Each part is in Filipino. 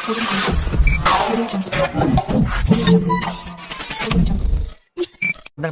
Magandang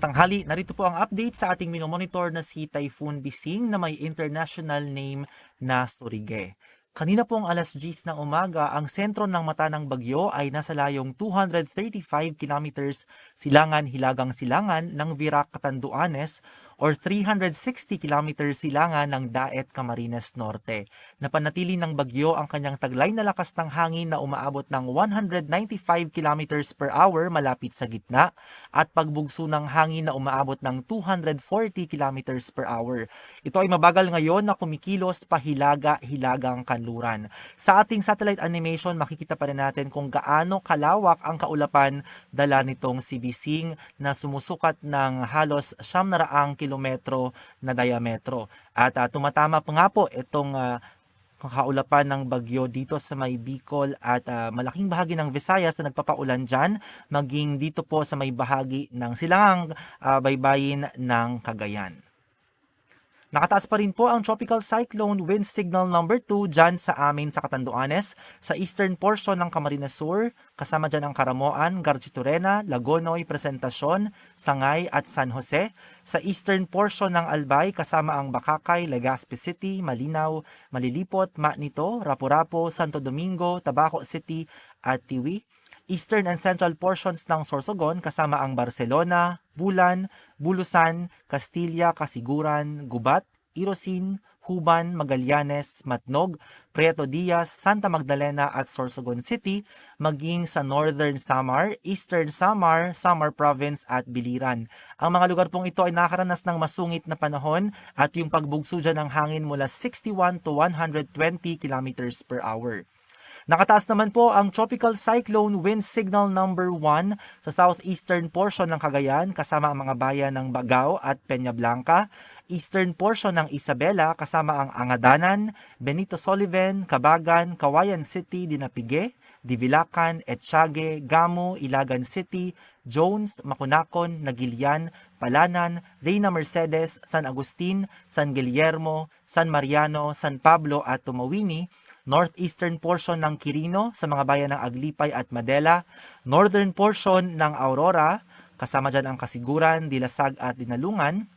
tanghali, narito po ang update sa ating minomonitor na si Typhoon Bising na may international name na Surige. Kanina pong alas 10 ng umaga, ang sentro ng mata ng bagyo ay nasa layong 235 kilometers silangan-hilagang-silangan ng Virac, Catanduanes or 360 kilometers silangan ng Daet, Camarines Norte. Napanatili ng bagyo ang kanyang taglay na lakas ng hangin na umaabot ng 195 kilometers per hour malapit sa gitna at pagbugso ng hangin na umaabot ng 240 kilometers per hour. Ito ay mabagal ngayon na kumikilos pahilaga-hilagang kanluran. Sa ating satellite animation, makikita pa rin natin kung gaano kalawak ang kaulapan dala nitong si Bising na sumusukat ng halos 700 kilometro na diametro. At tumatama pa nga po itong kaulapan ng bagyo dito sa may Bicol at malaking bahagi ng Visayas na nagpapaulan dyan, maging dito po sa may bahagi ng silangang baybayin ng Cagayan. Nakataas pa rin po ang Tropical Cyclone Wind Signal number 2 dyan sa amin sa Catanduanes, sa eastern portion ng Camarines Sur, kasama dyan ang Caramoan, Garchitorena, Lagonoy, Presentacion, Sangay at San Jose. Sa eastern portion ng Albay, kasama ang Bacacay, Legazpi City, Malinaw, Malilipot, Magnito, Rapu-Rapu, Santo Domingo, Tabaco City at Tiwi. Eastern and central portions ng Sorsogon kasama ang Barcelona, Bulan, Bulusan, Castilla, Casiguran, Gubat, Irosin, Huban, Magallanes, Matnog, Prieto Diaz, Santa Magdalena at Sorsogon City, maging sa Northern Samar, Eastern Samar, Samar Province at Biliran. Ang mga lugar pong ito ay nakaranas ng masungit na panahon at yung pagbugso dyan ng hangin mula 61 to 120 kilometers per hour. Nakataas naman po ang Tropical Cyclone Wind Signal number 1 sa southeastern portion ng Cagayan kasama ang mga bayan ng Bagao at Peña Blanca, eastern portion ng Isabela kasama ang Angadanan, Benito Soliven, Cabagan, Kawayan City, Dinapigue, Divilacan, Etxague, Gamo, Ilagan City, Jones, Macunacon, Nagilian, Palanan, Reina Mercedes, San Agustin, San Guillermo, San Mariano, San Pablo at Tumawini, northeastern portion ng Quirino sa mga bayan ng Aglipay at Madela, northern portion ng Aurora, kasama dyan ang Kasiguran, Dilasag at Dinalungan,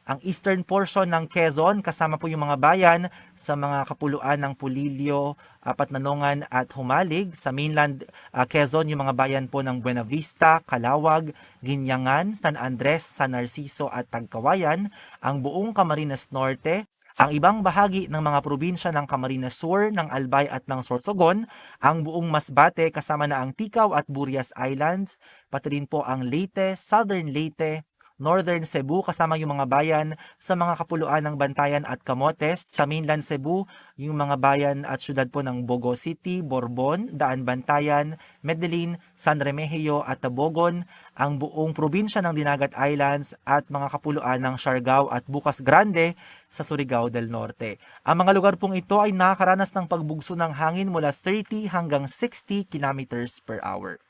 ang eastern portion ng Quezon, kasama po yung mga bayan sa mga kapuluan ng Pulilio, Patnanongan at Humalig, sa mainland Quezon yung mga bayan po ng Buena Vista, Calawag, Ginyangan, San Andres, San Narciso at Tagkawayan, ang buong Camarines Norte, ang ibang bahagi ng mga probinsya ng Camarines Sur, ng Albay at ng Sorsogon, ang buong Masbate kasama na ang Ticao at Burias Islands, pati rin po ang Leyte, Southern Leyte, Northern Cebu kasama yung mga bayan sa mga kapuluan ng Bantayan at Camotes, sa mainland Cebu yung mga bayan at syudad po ng Bogo City, Borbon, Daan Bantayan, Medellin, San Remigio at Tabogon, ang buong probinsya ng Dinagat Islands at mga kapuluan ng Siargao at Bucas Grande sa Surigao del Norte. Ang mga lugar pong ito ay nakakaranas ng pagbugso ng hangin mula 30 hanggang 60 kilometers per hour.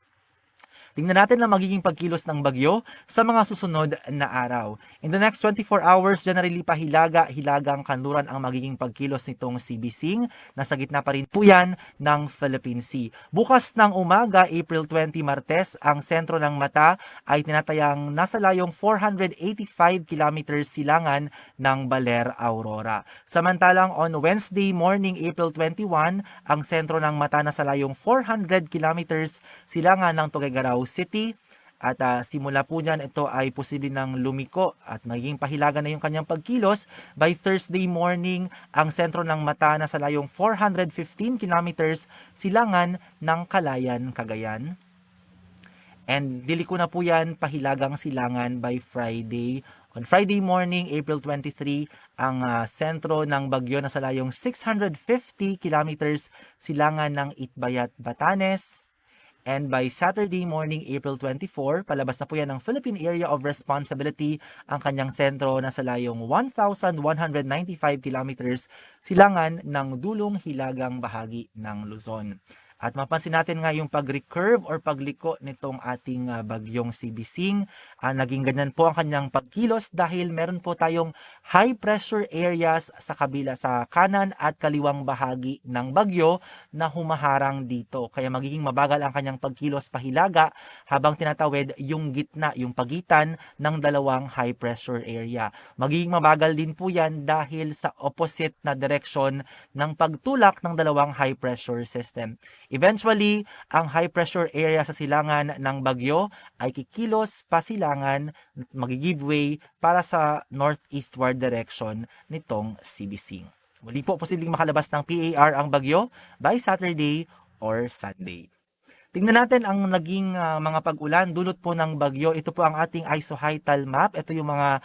Tingnan natin ang magiging pagkilos ng bagyo sa mga susunod na araw. In the next 24 hours, generally pahilaga-hilagang kanluran ang magiging pagkilos nitong si Bising. Nasa gitna pa rin po yan ng Philippine Sea. Bukas ng umaga, April 20 Martes, ang sentro ng mata ay tinatayang nasa layong 485 kilometers silangan ng Baler, Aurora. Samantalang on Wednesday morning, April 21, ang sentro ng mata nasa layong 400 kilometers silangan ng Tuguegarao City at simula po niyan ito ay posible ng lumiko at magiging pahilaga na yung kanyang pagkilos. By Thursday morning, ang sentro ng mata na sa layong 415 kilometers silangan ng Calayan, Cagayan. And liliko na po yan pahilagang silangan by Friday. On Friday morning, April 23, ang sentro ng bagyo na sa layong 650 kilometers silangan ng Itbayat, Batanes. And by Saturday morning, April 24, palabas na po yan ng Philippine Area of Responsibility ang kanyang sentro na sa layong 1,195 kilometers silangan ng dulong hilagang bahagi ng Luzon. At mapansin natin nga yung pag-recurve or pagliko nitong ating bagyong si Bising. Naging ganyan po ang kanyang pagkilos dahil meron po tayong high pressure areas sa kabila sa kanan at kaliwang bahagi ng bagyo na humaharang dito. Kaya magiging mabagal ang kanyang pagkilos pahilaga habang tinatawid yung gitna, yung pagitan ng dalawang high pressure area. Magiging mabagal din po yan dahil sa opposite na direction ng pagtulak ng dalawang high pressure system. Eventually, ang high pressure area sa silangan ng bagyo ay kikilos pasilangan, magigive way para sa northeastward direction nitong si Bising. Muli po posibleng makalabas ng PAR ang bagyo by Saturday or Sunday. Tingnan natin ang naging mga pag-ulan dulot po ng bagyo. Ito po ang ating isohytal map. Ito yung mga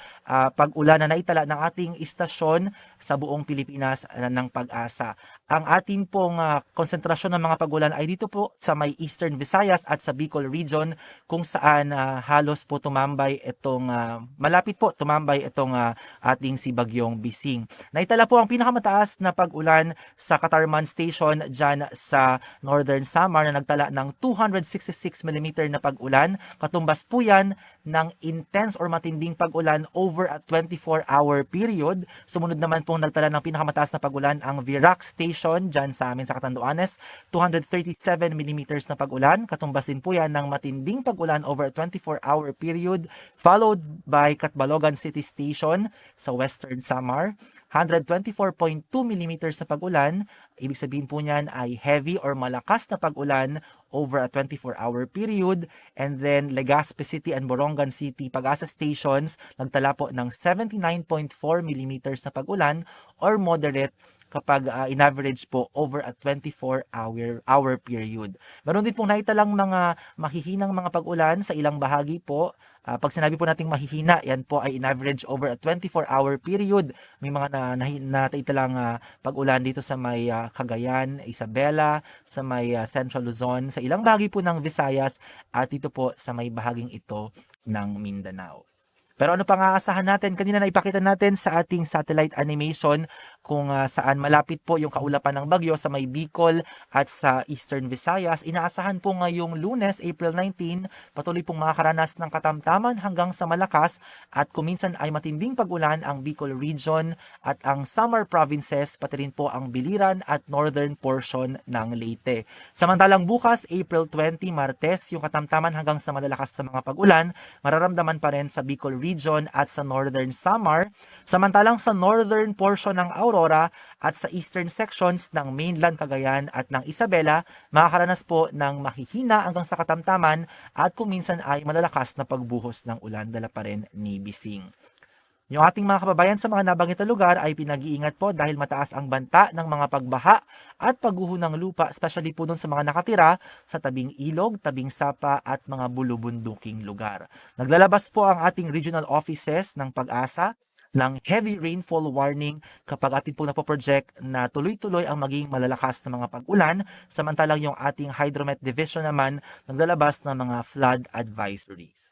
pag-ulan na naitala ng ating istasyon sa buong Pilipinas ng Pag-asa. Ang ating pong konsentrasyon ng mga pag-ulan ay dito po sa may Eastern Visayas at sa Bicol region kung saan halos po tumambay itong malapit po tumambay itong ating si Bagyong Bising. Naitala po ang pinakamataas na pag-ulan sa Catarman Station dyan sa Northern Samar na nagtala ng 266 mm na pag-ulan. Katumbas po yan ng intense or matinding pag-ulan over a 24-hour period. Sumunod naman pong nagtala ng pinakamataas na pag-ulan ang Virac Station dyan sa amin sa Catanduanes. 237 mm na pag-ulan. Katumbas din po yan ng matinding pag-ulan over a 24-hour period. Followed by Catbalogan City Station sa Western Samar. 124.2 mm na pag-ulan. Ibig sabihin po niyan ay heavy or malakas na pag-ulan over a 24-hour period. And then Legazpi City and Borongan City Pag-asa Stations nagtala po ng 79.4 mm na pag-ulan or moderate kapag in-average po over a 24-hour period. Meron din pong naitalang mga mahihinang mga pag-ulan sa ilang bahagi po. Pag sinabi po nating mahihina, yan po ay in-average over a 24-hour period. May mga naitalang pag-ulan dito sa may Cagayan, Isabela, sa may Central Luzon, sa ilang bahagi po ng Visayas at dito po sa may bahaging ito ng Mindanao. Pero ano pang aasahan natin? Kanina na ipakita natin sa ating satellite animation kung saan malapit po yung kaulapan ng bagyo sa may Bicol at sa Eastern Visayas. Inaasahan po ngayong Lunes, April 19, patuloy pong makakaranas ng katamtaman hanggang sa malakas at kuminsan ay matinding pag-ulan ang Bicol region at ang Samar provinces, pati rin po ang Biliran at northern portion ng Leyte. Samantalang bukas, April 20, Martes, yung katamtaman hanggang sa malalakas na mga pag-ulan, mararamdaman pa rin sa Bicol region at sa northern Samar. Samantalang sa northern portion ng Aurora at sa eastern sections ng mainland Cagayan at ng Isabela, makakaranas po ng mahihina hanggang sa katamtaman at kung minsan ay malalakas na pagbuhos ng ulan dala pa rin ni Bising. Yung ating mga kababayan sa mga nabanggit na lugar ay pinag-iingat po dahil mataas ang banta ng mga pagbaha at pagguho ng lupa, especially po dun sa mga nakatira sa tabing ilog, tabing sapa at mga bulubunduking lugar. Naglalabas po ang ating regional offices ng Pag-asa ng heavy rainfall warning kapag atin po napoproject na tuloy-tuloy ang maging malalakas na mga pag-ulan, samantalang yung ating Hydromet Division naman naglalabas ng mga flood advisories.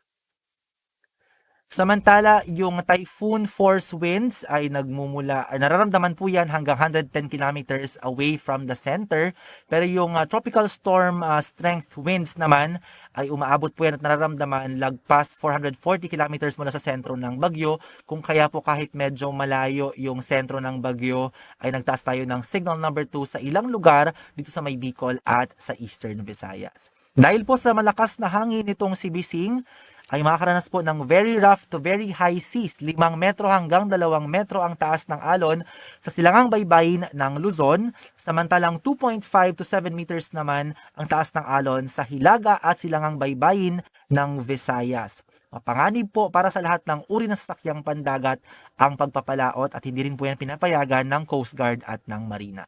Samantala, yung typhoon force winds ay nararamdaman po yan hanggang 110 kilometers away from the center. Pero yung tropical storm strength winds naman ay umaabot po yan at nararamdaman lagpas 440 kilometers mula sa sentro ng bagyo. Kung kaya po kahit medyo malayo yung sentro ng bagyo ay nagtaas tayo ng signal number 2 sa ilang lugar dito sa may Bicol at sa Eastern Visayas. Dahil po sa malakas na hangin nitong si Bising, ay makakaranas po ng very rough to very high seas. 5 metro hanggang 2 metro ang taas ng alon sa silangang baybayin ng Luzon. Samantalang 2.5 to 7 meters naman ang taas ng alon sa Hilaga at silangang baybayin ng Visayas. Mapanganib po para sa lahat ng uri ng sasakyang pandagat ang pagpapalaot at hindi rin po yan pinapayagan ng Coast Guard at ng Marina.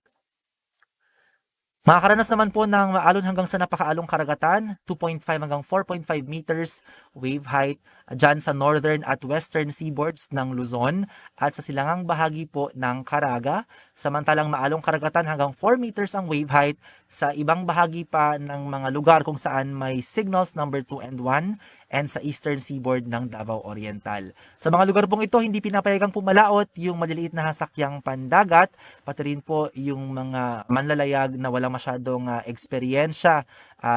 Makakaranas naman po ng maalon hanggang sa napakaalong karagatan, 2.5 hanggang 4.5 meters wave height dyan sa northern at western seaboards ng Luzon at sa silangang bahagi po ng Caraga. Samantalang maalong karagatan hanggang 4 meters ang wave height sa ibang bahagi pa ng mga lugar kung saan may signals number 2 and 1 and sa eastern seaboard ng Davao Oriental. Sa mga lugar pong ito, hindi pinapayagang pumalaot yung maliliit na sasakyang pandagat, pati rin po yung mga manlalayag na wala masyadong eksperyensya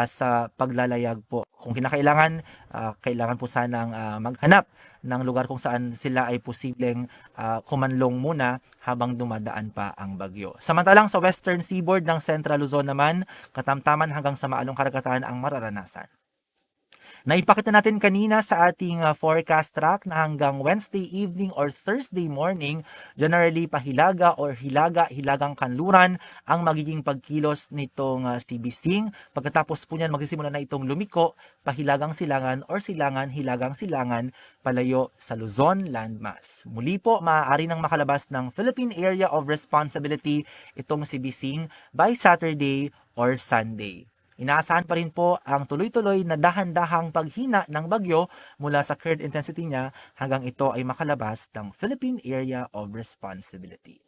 sa paglalayag po. Kung kinakailangan, kailangan po sanang maghanap ng lugar kung saan sila ay posibleng kumanlong muna habang dumadaan pa ang bagyo. Samantalang sa western seaboard ng Central Luzon naman, katamtaman hanggang sa maalong karagatan ang mararanasan. Naipakita natin kanina sa ating forecast track na hanggang Wednesday evening or Thursday morning, generally pahilaga or hilagang kanluran ang magiging pagkilos nitong si Bising. Pagkatapos po niyan, magsisimula na itong lumiko, pahilagang silangan or hilagang silangan palayo sa Luzon landmass. Muli po, maaari nang makalabas ng Philippine Area of Responsibility itong si Bising by Saturday or Sunday. Inaasahan pa rin po ang tuloy-tuloy na dahan-dahang paghina ng bagyo mula sa current intensity niya hanggang ito ay makalabas ng Philippine Area of Responsibility.